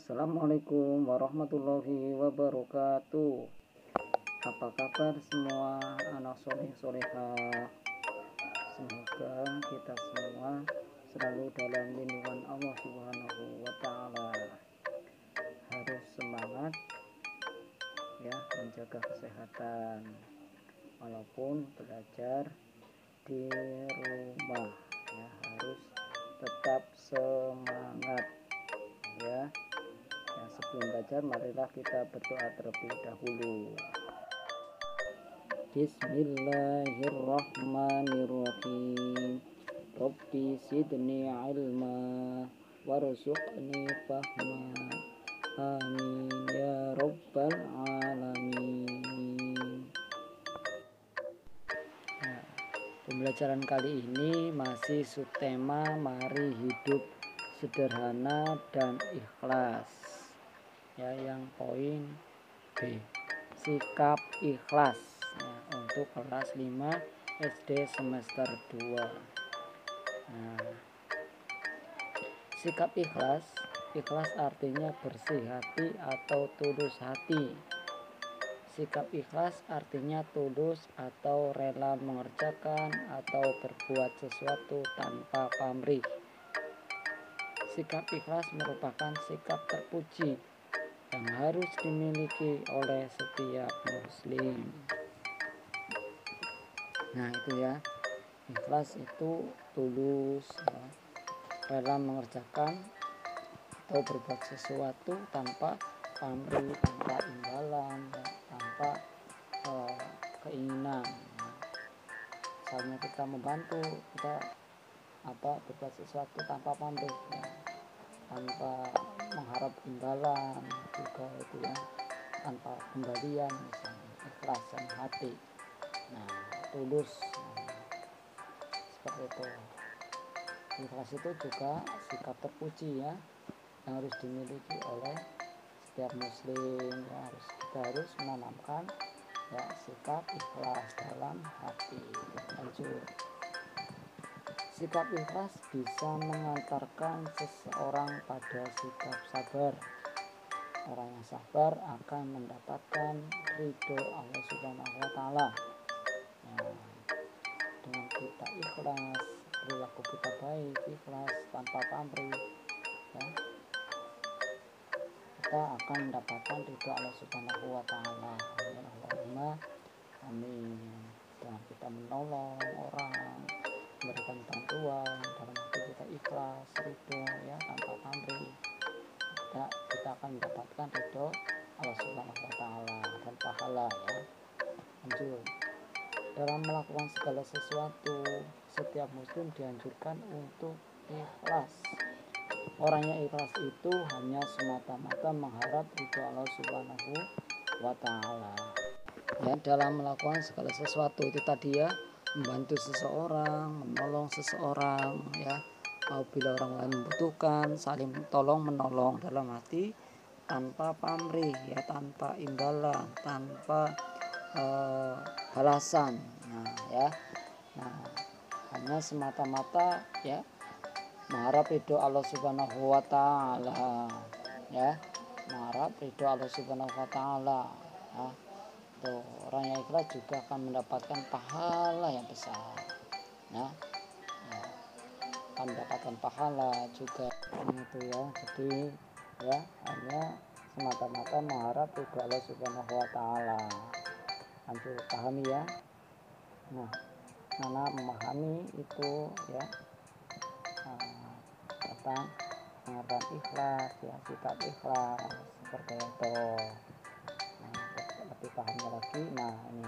Assalamualaikum warahmatullahi wabarakatuh. Apa kabar semua anak soleh solehah? Semoga kita semua selalu dalam lindungan Allah Subhanahu wa Ta'ala. Harus semangat ya, menjaga kesehatan walaupun belajar di rumah ya, harus tetap semangat ya. Sebelum belajar, marilah kita berdoa terlebih dahulu. Bismillahirrahmanirrahim. Rabbi zidni ilma warzuqni fahma. Amin ya rabbal alamin. Nah, pembelajaran kali ini masih subtema mari hidup sederhana dan ikhlas. Ya, yang poin B, sikap ikhlas ya, untuk kelas 5 SD semester 2. Nah, sikap ikhlas artinya bersih hati atau tulus hati. Sikap ikhlas artinya tulus atau rela mengerjakan atau berbuat sesuatu tanpa pamrih. Sikap ikhlas merupakan sikap terpuji yang harus dimiliki oleh setiap muslim. Nah itu ya, ikhlas itu tulus ya, rela mengerjakan atau berbuat sesuatu tanpa pamrih, tanpa imbalan ya, tanpa keinginan ya. Misalnya kita membantu, kita berbuat sesuatu tanpa pamrih ya, tanpa mengharap imbalan juga itu ya, tanpa kembalian, misalnya ikhlas dan hati. Nah tulus seperti itu. Ikhlas itu juga sikap terpuji ya, yang harus dimiliki oleh setiap muslim ya. Kita harus menanamkan ya sikap ikhlas dalam hati. Lanjut. Sikap ikhlas bisa mengantarkan seseorang pada sikap sabar. Orang yang sabar akan mendapatkan ridho Allah Subhanahu wa Ta'ala. Nah, dengan kita ikhlas, perilaku kita baik, ikhlas tanpa pamrih ya, kita akan mendapatkan ridho Allah Subhanahu wa Ta'ala. Amin Allahumma amin. Dengan kita menolong orang, memberikan bantuan dalam hati kita ikhlas, ridho ya, tanpa pamrih, kita akan mendapatkan ridho Allah Subhanahu wa Ta'ala dan pahala ya. Lanjut. Dalam melakukan segala sesuatu, setiap muslim dianjurkan untuk ikhlas. Orang yang ikhlas itu hanya semata-mata mengharap ridho Allah Subhanahu wa Ta'ala. Ya, dalam melakukan segala sesuatu itu tadi ya, membantu seseorang, menolong seseorang ya, apabila orang lain membutuhkan, saling tolong menolong dalam hati tanpa pamrih ya, tanpa imbalan, tanpa balasan. Nah ya, hanya semata-mata ya mengharap ridho Allah Subhanahu wa Ta'ala ya, mengharap ridho Allah Subhanahu wa Ta'ala ya. Tuh, orang yang ikhlas juga akan mendapatkan pahala yang besar ya, akan mendapatkan pahala juga itu ya. Jadi ya, hanya semata-mata mengharap ridho Allah Subhanahu wa Ta'ala. Lanjut, pahami ya. Nah, karena memahami itu ya, tentang pengertian ikhlas ya, sikap ikhlas seperti itu. Lebih pahamnya lagi. Nah ini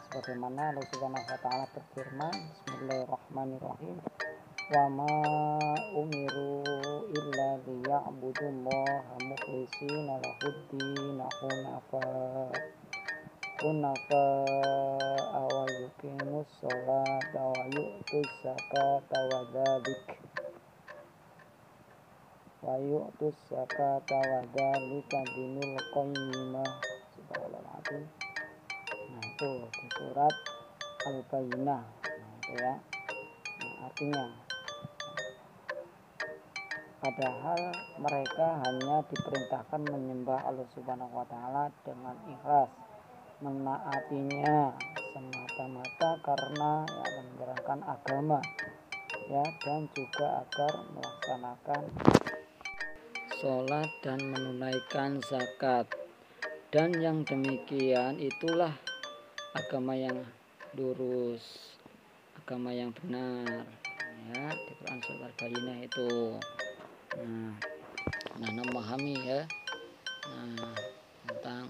sebagaimana Allah Subhanahu wa Ta'ala berfirman, Bismillahirrahmanirrahim, wa ma umiru illa liya'budullaha mukhlishina lahuddin hunafa wa yuqimus sholata wa yu'tuz zakata wa dzalika dinul qayyimah. Subhanallah. Nah itu di surat Al-Bayyinah. Nah itu ya. Nah, artinya padahal mereka hanya diperintahkan menyembah Allah Subhanahu wa taala dengan ikhlas, menaatinya semata-mata karena menjalankan agama ya, dan juga agar melaksanakan sholat dan menunaikan zakat. Dan yang demikian itulah agama yang lurus, agama yang benar ya, di Quran surat Al-Bayyinah itu. Nah, memahami ya tentang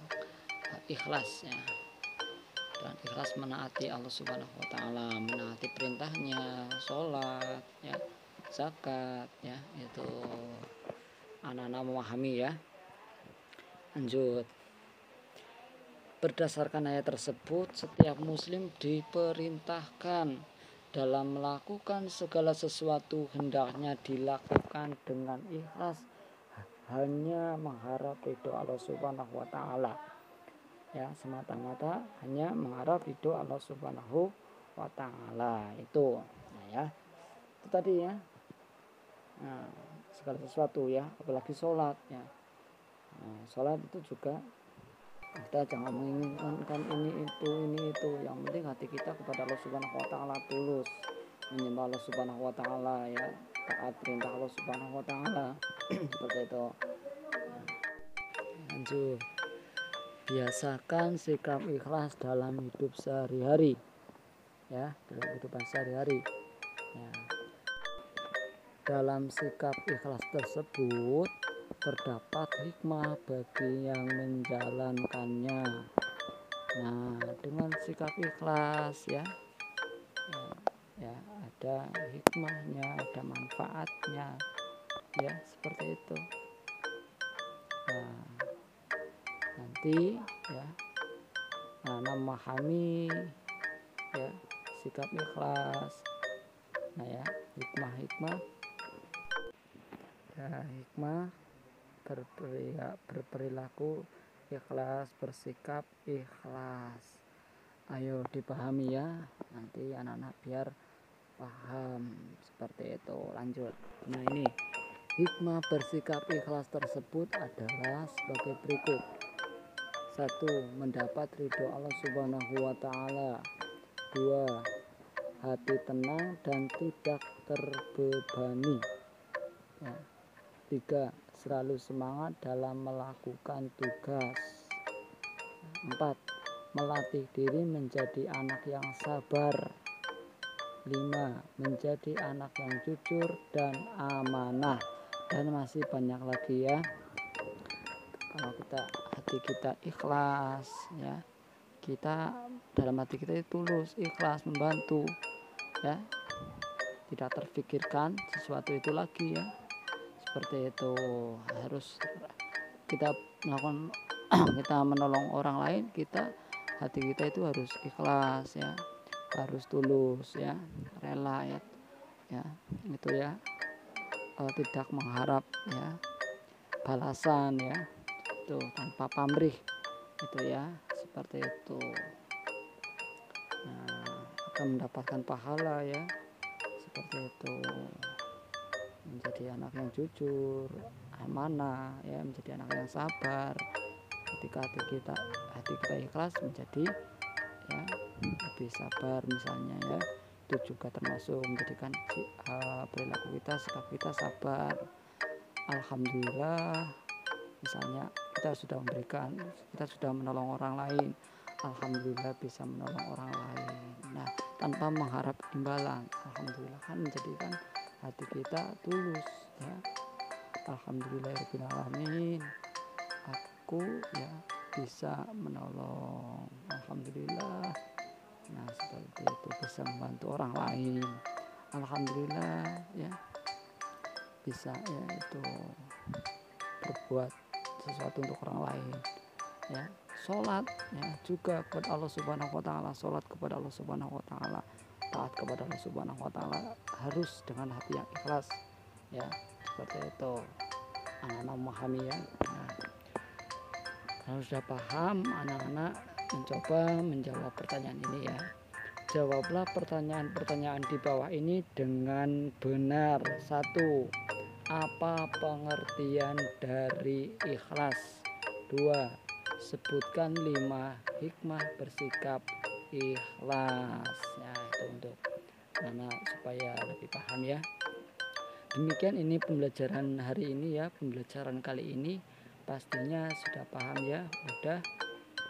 ikhlas ya, dan ikhlas menaati Allah Subhanahu wa taala, menaati perintahnya, sholat ya, zakat ya, itu anak-anak memahami ya. Lanjut. Berdasarkan ayat tersebut, setiap muslim diperintahkan dalam melakukan segala sesuatu hendaknya dilakukan dengan ikhlas, hanya mengharap ridho Allah Subhanahu wa taala. Ya, semata-mata hanya mengharap ridho Allah Subhanahu wa taala itu. Nah, ya. Itu tadi ya. Nah, segala sesuatu ya, apalagi sholat ya. Nah, sholat itu juga kita jangan menginginkan ini itu, yang penting hati kita kepada Allah Subhanahu wa taala tulus, menyembah Allah Subhanahu wa taala ya, taat perintah Allah Subhanahu wa taala. Seperti itu. Lanjut. Biasakan sikap ikhlas dalam hidup sehari-hari ya, dalam kehidupan sehari-hari ya. Dalam sikap ikhlas tersebut terdapat hikmah bagi yang menjalankannya. Nah, dengan sikap ikhlas ya, ada hikmahnya, ada manfaatnya ya, seperti itu. Nah, nanti ya, memahami ya sikap ikhlas. Nah ya, hikmah berperilaku ikhlas, bersikap ikhlas. Ayo dipahami ya, nanti anak-anak biar paham seperti itu. Lanjut. Nah, ini hikmah bersikap ikhlas tersebut adalah sebagai berikut. 1. Mendapat ridho Allah Subhanahu wa taala. 2. Hati tenang dan tidak terbebani ya. 3. Selalu semangat dalam melakukan tugas. 4. Melatih diri menjadi anak yang sabar. 5. Menjadi anak yang jujur dan amanah. Dan masih banyak lagi ya. Kalau hati kita ikhlas ya, kita dalam hati kita itu tulus, ikhlas membantu ya, tidak terfikirkan sesuatu itu lagi ya. Seperti itu harus kita melakukan kita menolong orang lain, hati kita itu harus ikhlas ya, harus tulus ya, rela ya itu ya, tidak mengharap ya balasan ya, itu tanpa pamrih itu ya, seperti itu. Nah, akan mendapatkan pahala ya, seperti itu. Menjadi anak yang jujur, amanah ya, menjadi anak yang sabar. Ketika hati kita ikhlas, menjadi ya lebih sabar misalnya ya, itu juga termasuk menjadikan perilaku kita, sikap kita sabar. Alhamdulillah, misalnya kita sudah menolong orang lain, alhamdulillah bisa menolong orang lain. Nah, tanpa mengharap imbalan, alhamdulillah kan menjadikan hati kita tulus ya. Alhamdulillahirabbil alamin, aku ya bisa menolong, alhamdulillah. Nah, seperti itu, bisa membantu orang lain, alhamdulillah ya, bisa ya itu berbuat sesuatu untuk orang lain ya. Sholat ya juga kepada Allah Subhanahu wa taala, sholat kepada Allah Subhanahu wa taala, taat kepada Allah Subhanahu wa taala harus dengan hati yang ikhlas ya, seperti itu. Anak-anak memahami ya. Nah, kalau sudah paham, anak-anak mencoba menjawab pertanyaan ini ya. Jawablah pertanyaan-pertanyaan di bawah ini dengan benar. 1. Apa pengertian dari ikhlas? 2. Sebutkan 5 hikmah bersikap ikhlas. Ya, itu untuk anak supaya lebih paham ya. Demikian ini pembelajaran hari ini ya, pembelajaran kali ini pastinya sudah paham ya, mudah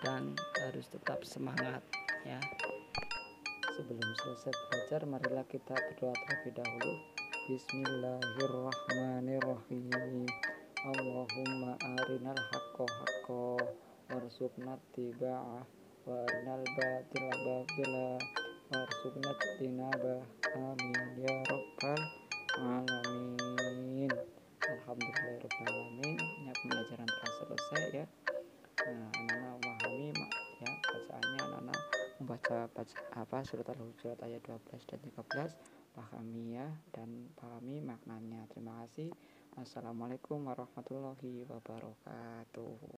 dan harus tetap semangat ya. Sebelum selesai belajar, marilah kita berdoa terlebih dahulu. Bismillahirrahmanirrahim. Allahumma arinal haqqo haqqo warzuqna tiba'ah wa arinal batila batila warzuqna tinabah. Amin ya rabbal alamin. Alhamdulillahirrahmanirrahim. Ya, pembelajaran telah selesai ya. Nah, anak-anak memahami ya bacaannya, anak-anak membaca surat Al-Hujurat ayat 12 dan 13, pahami ya dan pahami maknanya. Terima kasih. Assalamualaikum warahmatullahi wabarakatuh.